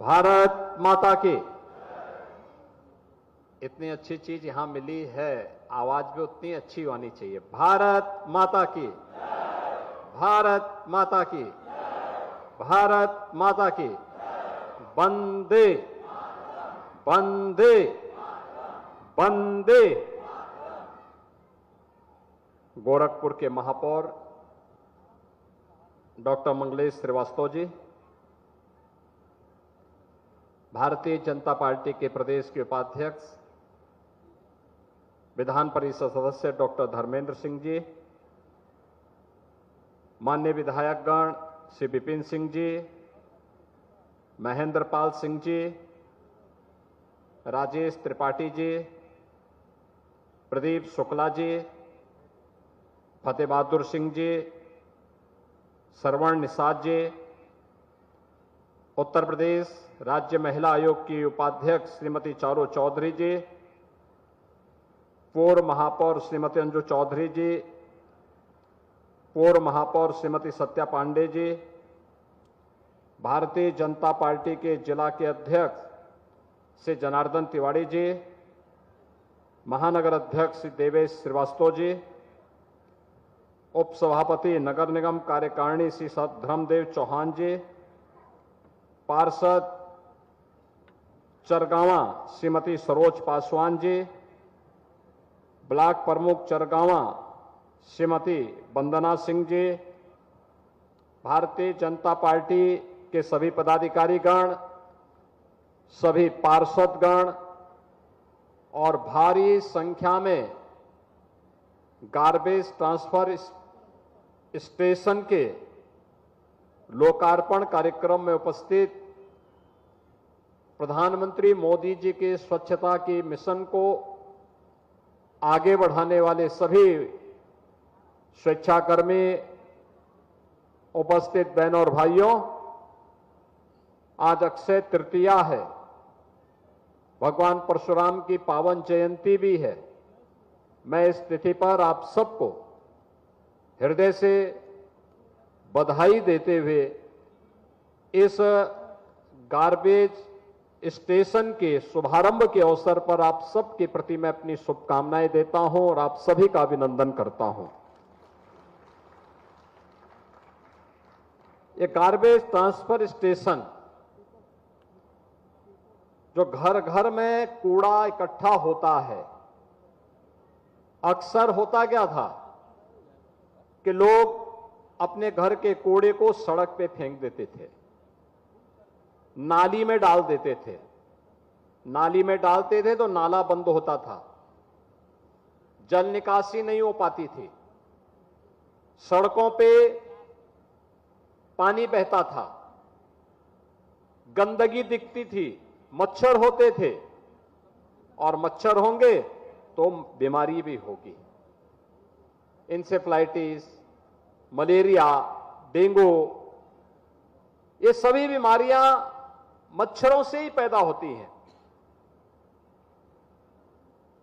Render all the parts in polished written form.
भारत माता की। इतनी अच्छी चीज यहां मिली है, आवाज भी उतनी अच्छी होनी चाहिए। भारत माता की, भारत माता की, भारत माता की। वंदे वंदे वंदे। गोरखपुर के महापौर डॉक्टर मंगलेश श्रीवास्तव जी, भारतीय जनता पार्टी के प्रदेश के उपाध्यक्ष विधान परिषद सदस्य डॉक्टर धर्मेंद्र सिंह जी, माननीय विधायकगण श्री विपिन सिंह जी, महेंद्र पाल सिंह जी, राजेश त्रिपाठी जी, प्रदीप शुक्ला जी, फतेह बहादुर सिंह जी, श्रवण निषाद जी, उत्तर प्रदेश राज्य महिला आयोग की उपाध्यक्ष श्रीमती चारू चौधरी जी, पूर्व महापौर श्रीमती अंजू चौधरी जी, पूर्व महापौर श्रीमती सत्या पांडे जी, भारतीय जनता पार्टी के जिला के अध्यक्ष श्री जनार्दन तिवारी जी, महानगर अध्यक्ष श्री देवेश श्रीवास्तव जी, उप सभापति नगर निगम कार्यकारिणी श्री धर्मदेव चौहान जी, पार्षद चरगावा श्रीमती सरोज पासवान जी, ब्लॉक प्रमुख चरगावा श्रीमती वंदना सिंह जी, भारतीय जनता पार्टी के सभी पदाधिकारीगण, सभी पार्षदगण और भारी संख्या में गार्बेज ट्रांसफर स्टेशन के लोकार्पण कार्यक्रम में उपस्थित प्रधानमंत्री मोदी जी के स्वच्छता के मिशन को आगे बढ़ाने वाले सभी स्वेच्छाकर्मी, उपस्थित बहनों और भाइयों, आज अक्षय तृतीया है, भगवान परशुराम की पावन जयंती भी है। मैं इस तिथि पर आप सबको हृदय से बधाई देते हुए इस गार्बेज स्टेशन के शुभारंभ के अवसर पर आप सबके प्रति मैं अपनी शुभकामनाएं देता हूं और आप सभी का अभिनंदन करता हूं। ये गार्बेज ट्रांसफर स्टेशन जो घर घर में कूड़ा इकट्ठा होता है, अक्सर होता क्या था कि लोग अपने घर के कूड़े को सड़क पे फेंक देते थे, नाली में डाल देते थे। नाली में डालते थे तो नाला बंद होता था, जल निकासी नहीं हो पाती थी, सड़कों पे पानी बहता था, गंदगी दिखती थी, मच्छर होते थे और मच्छर होंगे तो बीमारी भी होगी। इंसेफ्लाइटिस, मलेरिया, डेंगू, ये सभी बीमारियां मच्छरों से ही पैदा होती हैं।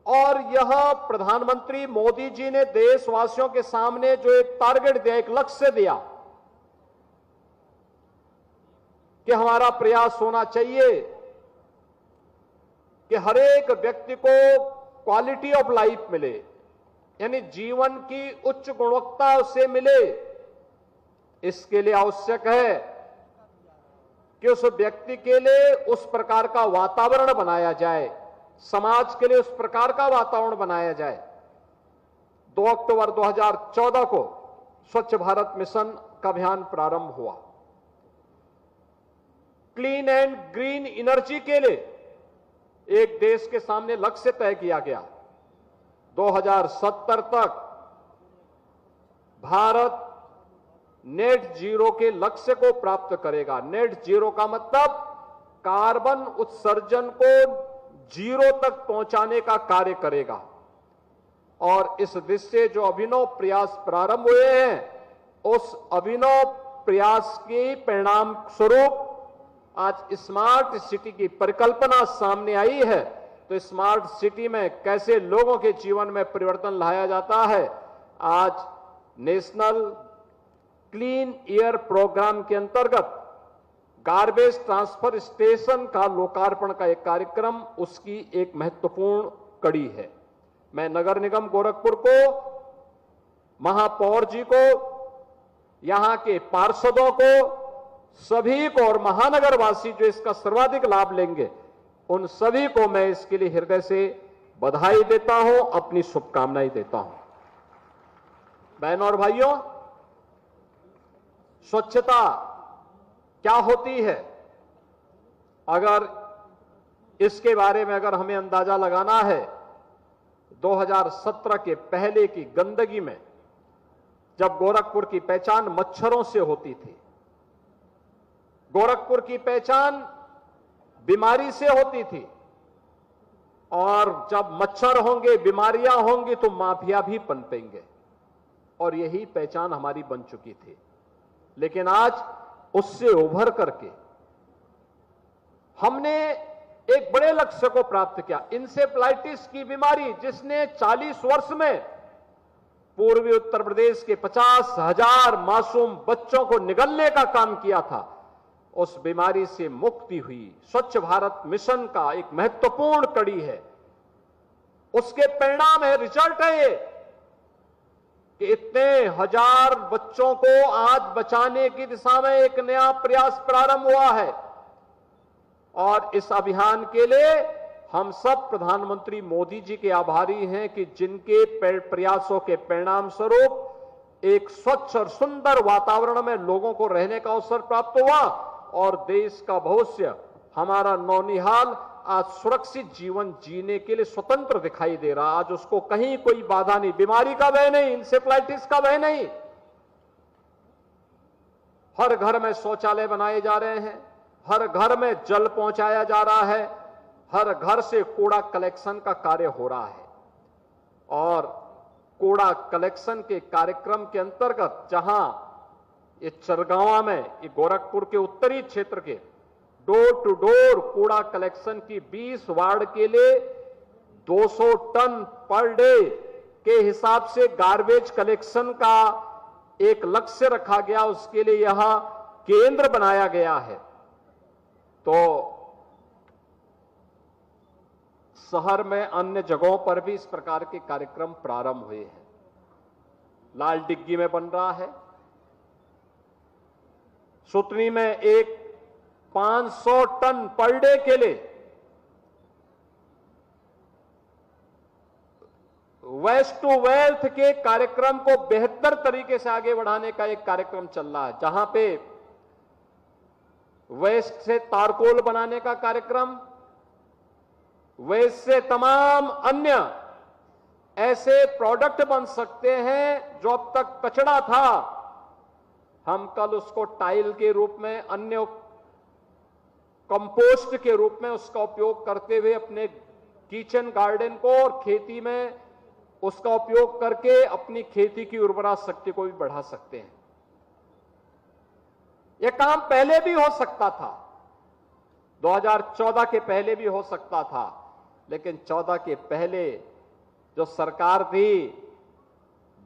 और यह प्रधानमंत्री मोदी जी ने देशवासियों के सामने जो एक टारगेट दिया, एक लक्ष्य दिया कि हमारा प्रयास होना चाहिए कि हर एक व्यक्ति को क्वालिटी ऑफ लाइफ मिले, यानी जीवन की उच्च गुणवत्ता उसे मिले। इसके लिए आवश्यक है कि उस व्यक्ति के लिए उस प्रकार का वातावरण बनाया जाए, समाज के लिए उस प्रकार का वातावरण बनाया जाए। 2 अक्टूबर 2014 को स्वच्छ भारत मिशन का अभियान प्रारंभ हुआ। क्लीन एंड ग्रीन एनर्जी के लिए एक देश के सामने लक्ष्य तय किया गया। 2070 तक भारत नेट जीरो के लक्ष्य को प्राप्त करेगा। नेट जीरो का मतलब कार्बन उत्सर्जन को जीरो तक पहुंचाने का कार्य करेगा। और इस दिशा से जो अभिनव प्रयास प्रारंभ हुए हैं, उस अभिनव प्रयास के परिणाम स्वरूप आज स्मार्ट सिटी की परिकल्पना सामने आई है। तो स्मार्ट सिटी में कैसे लोगों के जीवन में परिवर्तन लाया जाता है, आज नेशनल क्लीन एयर प्रोग्राम के अंतर्गत गार्बेज ट्रांसफर स्टेशन का लोकार्पण का एक कार्यक्रम उसकी एक महत्वपूर्ण कड़ी है। मैं नगर निगम गोरखपुर को, महापौर जी को, यहां के पार्षदों को, सभी को और महानगरवासी जो इसका सर्वाधिक लाभ लेंगे उन सभी को मैं इसके लिए हृदय से बधाई देता हूं, अपनी शुभकामनाएं देता हूं। बहनों और भाइयों, स्वच्छता क्या होती है, अगर इसके बारे में अगर हमें अंदाजा लगाना है, 2017 के पहले की गंदगी में जब गोरखपुर की पहचान मच्छरों से होती थी, गोरखपुर की पहचान बीमारी से होती थी, और जब मच्छर होंगे, बीमारियां होंगी तो माफिया भी पनपेंगे, और यही पहचान हमारी बन चुकी थी। लेकिन आज उससे उभर करके हमने एक बड़े लक्ष्य को प्राप्त किया। इंसेफ्लाइटिस की बीमारी जिसने 40 वर्ष में पूर्वी उत्तर प्रदेश के 50,000 मासूम बच्चों को निगलने का काम किया था, उस बीमारी से मुक्ति हुई। स्वच्छ भारत मिशन का एक महत्वपूर्ण कड़ी है, उसके परिणाम है, रिजल्ट है ये कि इतने हजार बच्चों को आज बचाने की दिशा में एक नया प्रयास प्रारंभ हुआ है। और इस अभियान के लिए हम सब प्रधानमंत्री मोदी जी के आभारी हैं कि जिनके प्रयासों के परिणाम स्वरूप एक स्वच्छ और सुंदर वातावरण में लोगों को रहने का अवसर प्राप्त हुआ, और देश का भविष्य, हमारा नौनिहाल आज सुरक्षित जीवन जीने के लिए स्वतंत्र दिखाई दे रहा। आज उसको कहीं कोई बाधा नहीं, बीमारी का भय नहीं, इंसेफ्लाइटिस का भय नहीं। हर घर में शौचालय बनाए जा रहे हैं, हर घर में जल पहुंचाया जा रहा है, हर घर से कूड़ा कलेक्शन का कार्य हो रहा है। और कूड़ा कलेक्शन के कार्यक्रम के अंतर्गत जहां ये चरगांवा में, ये गोरखपुर के उत्तरी क्षेत्र के डोर टू डोर कूड़ा कलेक्शन की 20 वार्ड के लिए 200 टन पर डे के हिसाब से गार्बेज कलेक्शन का एक लक्ष्य रखा गया, उसके लिए यहां केंद्र बनाया गया है। तो शहर में अन्य जगहों पर भी इस प्रकार के कार्यक्रम प्रारंभ हुए हैं। लाल डिग्गी में बन रहा है, सुतनी में एक 500 टन पर डे के लिए वेस्ट टू वेल्थ के कार्यक्रम को बेहतर तरीके से आगे बढ़ाने का एक कार्यक्रम चल रहा है, जहां पे वेस्ट से तारकोल बनाने का कार्यक्रम, वेस्ट से तमाम अन्य ऐसे प्रोडक्ट बन सकते हैं जो अब तक कचरा था, हम कल उसको टाइल के रूप में, अन्य कंपोस्ट के रूप में उसका उपयोग करते हुए अपने किचन गार्डन को और खेती में उसका उपयोग करके अपनी खेती की उर्वरा शक्ति को भी बढ़ा सकते हैं। यह काम पहले भी हो सकता था, 2014 के पहले भी हो सकता था, लेकिन 14 के पहले जो सरकार थी,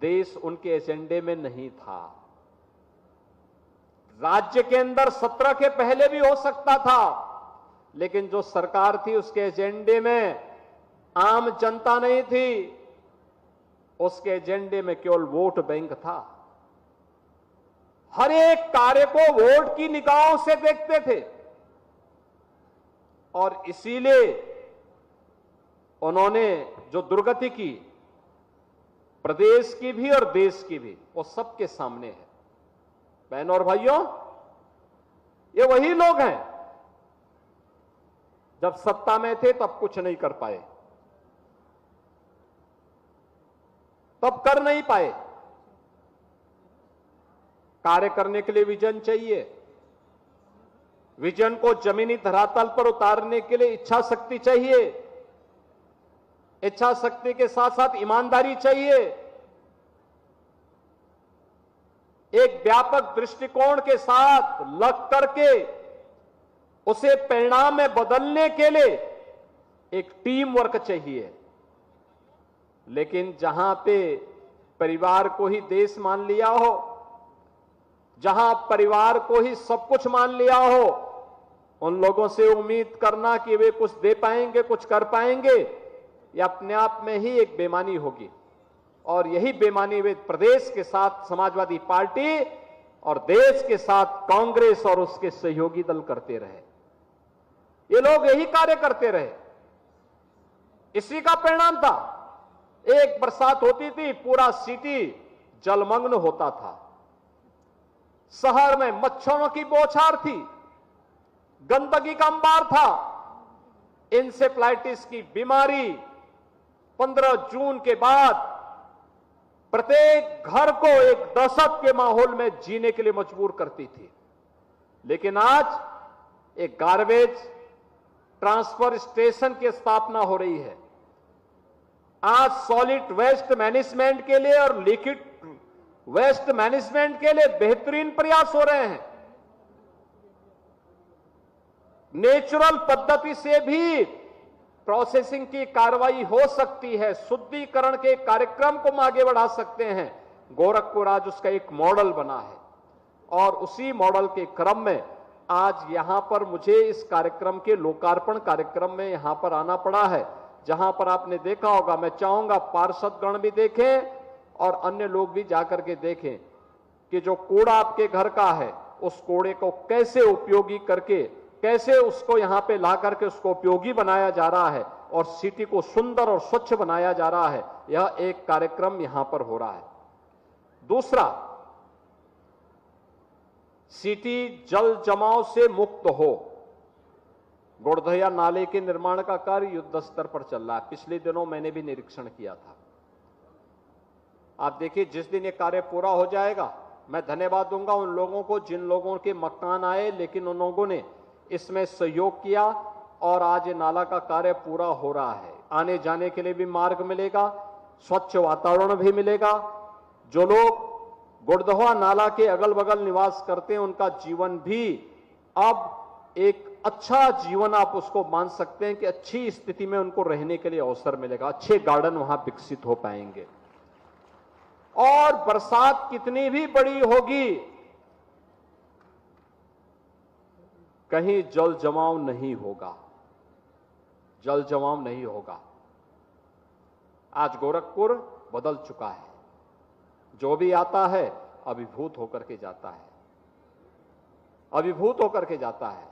देश उनके एजेंडे में नहीं था। राज्य के अंदर 17 के पहले भी हो सकता था, लेकिन जो सरकार थी उसके एजेंडे में आम जनता नहीं थी, उसके एजेंडे में केवल वोट बैंक था। हर एक कार्य को वोट की निगाहों से देखते थे, और इसीलिए उन्होंने जो दुर्गति की, प्रदेश की भी और देश की भी, वो सबके सामने है। बहनों और भाइयों, ये वही लोग हैं जब सत्ता में थे तब कुछ नहीं कर पाए, तब कर नहीं पाए। कार्य करने के लिए विजन चाहिए, विजन को जमीनी धरातल पर उतारने के लिए इच्छा शक्ति चाहिए, इच्छा शक्ति के साथ साथ ईमानदारी चाहिए, एक व्यापक दृष्टिकोण के साथ लग करके उसे परिणाम में बदलने के लिए एक टीम वर्क चाहिए। लेकिन जहां पे परिवार को ही देश मान लिया हो, जहां परिवार को ही सब कुछ मान लिया हो, उन लोगों से उम्मीद करना कि वे कुछ दे पाएंगे, कुछ कर पाएंगे, यह अपने आप में ही एक बेईमानी होगी। और यही बेईमानी वे प्रदेश के साथ समाजवादी पार्टी और देश के साथ कांग्रेस और उसके सहयोगी दल करते रहे। ये लोग यही कार्य करते रहे। इसी का परिणाम था। एक बरसात होती थी, पूरा सिटी जलमग्न होता था। शहर में मच्छरों की बौछार थी, गंदगी का अंबार था। इंसेफ्लाइटिस की बीमारी 15 जून के बाद प्रत्येक घर को एक दहशत के माहौल में जीने के लिए मजबूर करती थी। लेकिन आज एक गार्बेज ट्रांसफर स्टेशन की स्थापना हो रही है। आज सॉलिड वेस्ट मैनेजमेंट के लिए और लिक्विड वेस्ट मैनेजमेंट के लिए बेहतरीन प्रयास हो रहे हैं। नेचुरल पद्धति से भी प्रोसेसिंग की कार्रवाई हो सकती है। शुद्धिकरण के कार्यक्रम को हम आगे बढ़ा सकते हैं। गोरखपुर आज उसका एक मॉडल बना है और उसी मॉडल के क्रम में आज यहां पर मुझे इस कार्यक्रम के लोकार्पण कार्यक्रम में यहां पर आना पड़ा है, जहां पर आपने देखा होगा। मैं चाहूंगा पार्षदगण भी देखें और अन्य लोग भी जाकर के देखें कि जो कूड़ा आपके घर का है, उस कूड़े को कैसे उपयोगी करके, कैसे उसको यहां पे ला करके उसको उपयोगी बनाया जा रहा है और सिटी को सुंदर और स्वच्छ बनाया जा रहा है। यह एक कार्यक्रम यहां पर हो रहा है। दूसरा, सिटी जल जमाव से मुक्त हो। गोड़धया नाले के निर्माण का कार्य युद्ध स्तर पर चल रहा है। पिछले दिनों मैंने भी निरीक्षण किया था। आप देखिए, जिस दिन ये कार्य पूरा हो जाएगा, मैं धन्यवाद दूंगा उन लोगों को जिन लोगों के मकान आए, लेकिन उन लोगों ने इसमें सहयोग किया और आज ये नाला का कार्य पूरा हो रहा है। आने जाने के लिए भी मार्ग मिलेगा, स्वच्छ वातावरण भी मिलेगा। जो लोग गोड़धया नाला के अगल बगल निवास करते हैं, उनका जीवन भी अब एक अच्छा जीवन आप उसको मान सकते हैं कि अच्छी स्थिति में उनको रहने के लिए अवसर मिलेगा। अच्छे गार्डन वहां विकसित हो पाएंगे। और बरसात कितनी भी बड़ी होगी, कहीं जल जमाव नहीं होगा, जल जमाव नहीं होगा। आज गोरखपुर बदल चुका है। जो भी आता है अभिभूत होकर के जाता है, अभिभूत होकर के जाता है।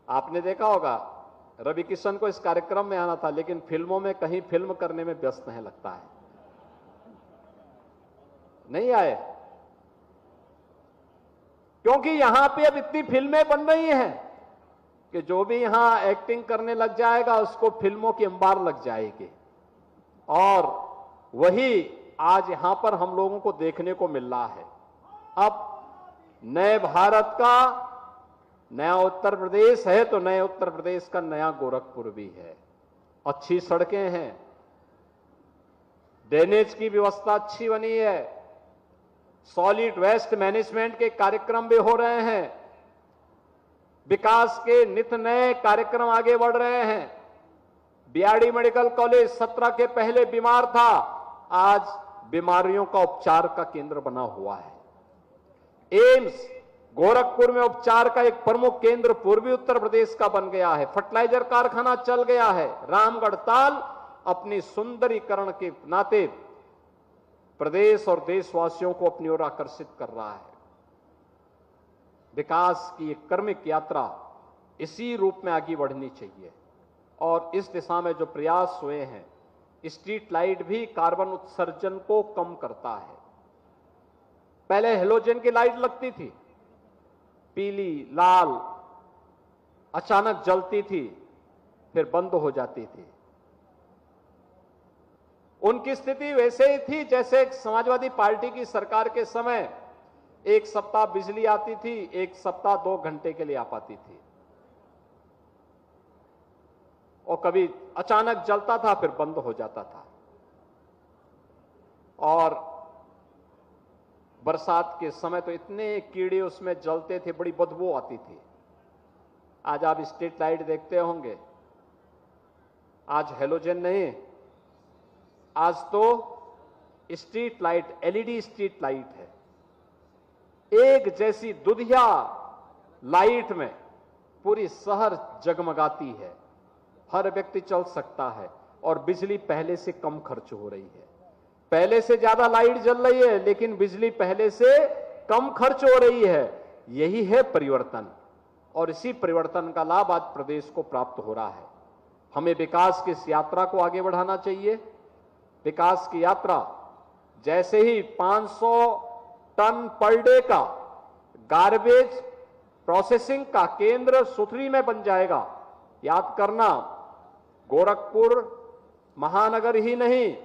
आपने देखा होगा, रवि किशन को इस कार्यक्रम में आना था, लेकिन फिल्मों में कहीं फिल्म करने में व्यस्त है, लगता है नहीं आए, क्योंकि यहां पे अब इतनी फिल्में बन रही हैं कि जो भी यहां एक्टिंग करने लग जाएगा उसको फिल्मों की अंबार लग जाएगी। और वही आज यहां पर हम लोगों को देखने को मिल रहा है। अब नए भारत का नया उत्तर प्रदेश है, तो नए उत्तर प्रदेश का नया गोरखपुर भी है। अच्छी सड़कें हैं, ड्रेनेज की व्यवस्था अच्छी बनी है, सॉलिड वेस्ट मैनेजमेंट के कार्यक्रम भी हो रहे हैं, विकास के नित नए कार्यक्रम आगे बढ़ रहे हैं। बीआरडी मेडिकल कॉलेज 17 के पहले बीमार था, आज बीमारियों का उपचार का केंद्र बना हुआ है। एम्स गोरखपुर में उपचार का एक प्रमुख केंद्र पूर्वी उत्तर प्रदेश का बन गया है। फर्टिलाइजर कारखाना चल गया है। रामगढ़ ताल अपनी सुंदरीकरण के नाते प्रदेश और देशवासियों को अपनी ओर आकर्षित कर रहा है। विकास की एक क्रमिक यात्रा इसी रूप में आगे बढ़नी चाहिए और इस दिशा में जो प्रयास हुए हैं, स्ट्रीट लाइट भी कार्बन उत्सर्जन को कम करता है। पहले हेलोजन की लाइट लगती थी, पीली लाल, अचानक जलती थी, फिर बंद हो जाती थी। उनकी स्थिति वैसे ही थी जैसे समाजवादी पार्टी की सरकार के समय एक सप्ताह बिजली आती थी, एक सप्ताह 2 घंटे के लिए आ पाती थी, और कभी अचानक जलता था फिर बंद हो जाता था। और बरसात के समय तो इतने कीड़े उसमें जलते थे, बड़ी बदबू आती थी। आज आप स्ट्रीट लाइट देखते होंगे, आज हेलोजन नहीं, आज तो street light, LED street light है। एक जैसी दुधिया लाइट में पूरी शहर जगमगाती है, हर व्यक्ति चल सकता है और बिजली पहले से कम खर्च हो रही है। पहले से ज्यादा लाइट जल रही है लेकिन बिजली पहले से कम खर्च हो रही है। यही है परिवर्तन और इसी परिवर्तन का लाभ आज प्रदेश को प्राप्त हो रहा है। हमें विकास की इस यात्रा को आगे बढ़ाना चाहिए। विकास की यात्रा जैसे ही 500 टन पर डे का गार्बेज प्रोसेसिंग का केंद्र सुथरी में बन जाएगा, याद करना गोरखपुर महानगर ही नहीं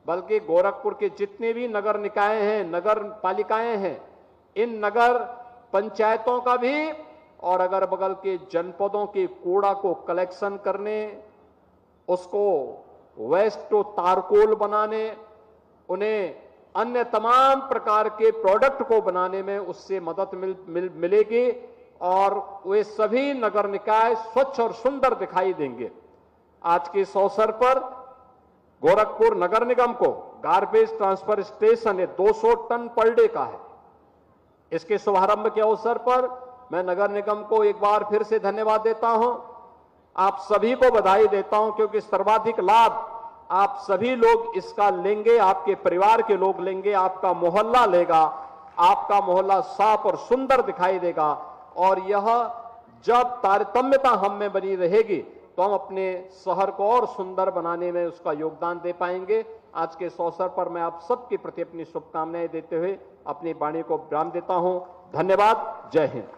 बल्कि गोरखपुर के जितने भी नगर निकाय हैं, नगर पालिकाएं हैं, इन नगर पंचायतों का भी और अगर बगल के जनपदों के कूड़ा को कलेक्शन करने, उसको वेस्ट टू तारकोल बनाने, उन्हें अन्य तमाम प्रकार के प्रोडक्ट को बनाने में उससे मदद मिलेगी और वे सभी नगर निकाय स्वच्छ और सुंदर दिखाई देंगे। आज के इस अवसर पर गोरखपुर नगर निगम को garbage transfer station 200 ton per day का है। इसके शुभारंभ के अवसर पर मैं नगर निगम को एक बार फिर से धन्यवाद देता हूं। आप सभी को बधाई देता हूं क्योंकि सर्वाधिक लाभ आप सभी लोग इसका लेंगे, आपके परिवार के लोग लेंगे, आपका मोहल्ला लेगा, आपका मोहल्ला साफ और सुंदर दिखाई देगा और यह जब तारतम्यता हम में बनी रहेगी तो हम अपने शहर को और सुंदर बनाने में उसका योगदान दे पाएंगे। आज के इस अवसर पर मैं आप सबके प्रति अपनी शुभकामनाएं देते हुए अपनी वाणी को विराम देता हूं। धन्यवाद। जय हिंद।